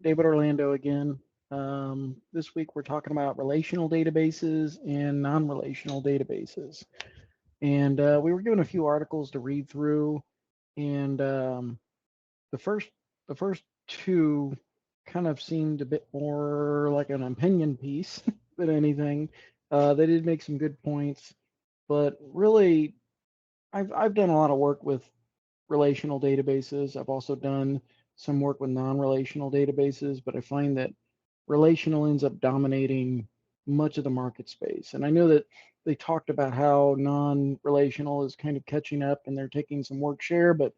David Orlando again. This week we're talking about relational databases and non-relational databases. And we were given a few articles to read through, and the first the first two kind of seemed a bit more like an opinion piece than anything. They did make some good points, but really, I've done a lot of work with relational databases. I've also done some work with non-relational databases, but I find that relational ends up dominating much of the market space. And I know that they talked about how non-relational is kind of catching up and they're taking some work share, but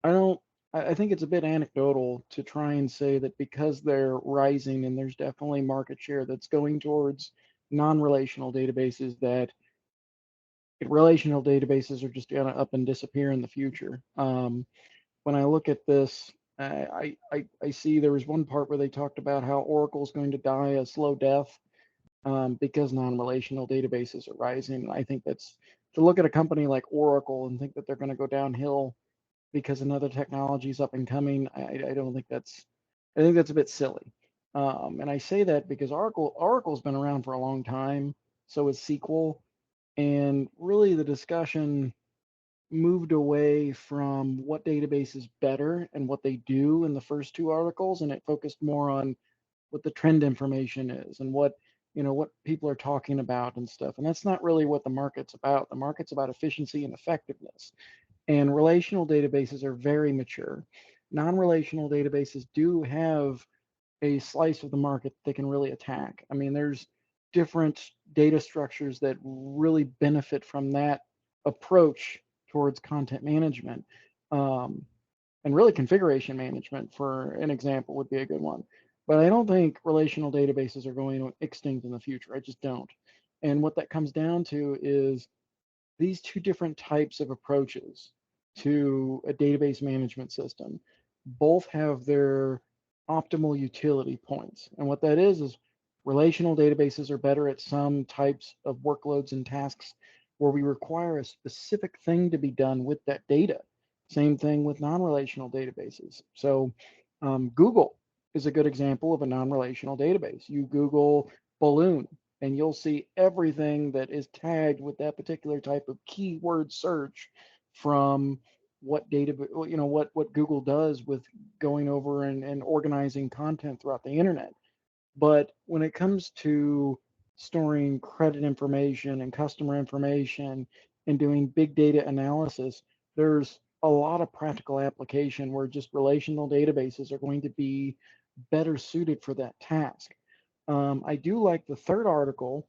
I don't, I think it's a bit anecdotal to try and say that because they're rising and there's definitely market share that's going towards non-relational databases, that relational databases are just going to up and disappear in the future. When I look at this, I see there was one part where they talked about how Oracle's going to die a slow death because non-relational databases are rising. I think that's to look at a company like Oracle and think that they're going to go downhill because another technology is up and coming. I don't think that's. I think that's a bit silly. And I say that because Oracle's been around for a long time. So is SQL, and really the discussion moved away from what database is better and what they do in the first two articles, and it focused more on what the trend information is and what people are talking about and stuff. And that's not really what the market's about. The market's about efficiency and effectiveness. And relational databases are very mature. Non-relational databases do have a slice of the market they can really attack. I mean, there's different data structures that really benefit from that approach towards content management. Um, and really configuration management, for an example, would be a good one. But I don't think relational databases are going extinct in the future. I just don't. And what that comes down to is these two different types of approaches to a database management system both have their optimal utility points. And what that is relational databases are better at some types of workloads and tasks where we require a specific thing to be done with that data. Same thing with non-relational databases. So Google is a good example of a non-relational database. You Google balloon and you'll see everything that is tagged with that particular type of keyword search from what data, what Google does with going over and organizing content throughout the internet. But when it comes to storing credit information and customer information and doing big data analysis, there's a lot of practical application where just relational databases are going to be better suited for that task. I do like the third article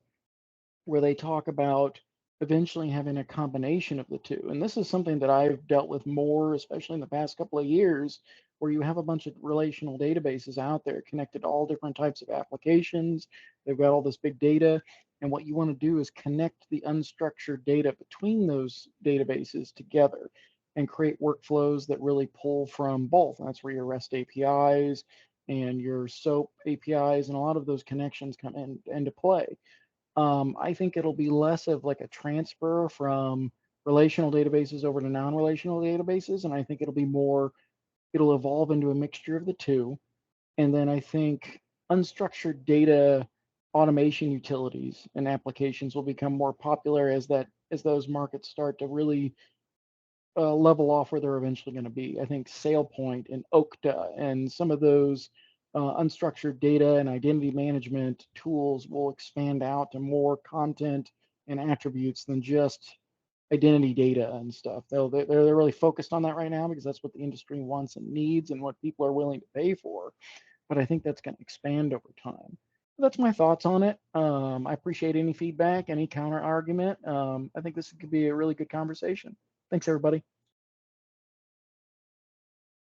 where they talk about eventually having a combination of the two. And this is something that I've dealt with more, especially in the past couple of years, where you have a bunch of relational databases out there connected to all different types of applications. They've got all this big data. And what you want to do is connect the unstructured data between those databases together and create workflows that really pull from both. And that's where your REST APIs and your SOAP APIs and a lot of those connections come into play. I think it'll be less of like a transfer from relational databases over to non-relational databases, and I think it'll evolve into a mixture of the two. And then I think unstructured data automation utilities and applications will become more popular as those markets start to really level off where they're eventually going to be. I think SailPoint and Okta and some of those unstructured data and identity management tools will expand out to more content and attributes than just identity data and stuff. They're really focused on that right now because that's what the industry wants and needs and what people are willing to pay for. But I think that's going to expand over time. That's my thoughts on it. I appreciate any feedback, any counter argument. I think this could be a really good conversation. Thanks, everybody.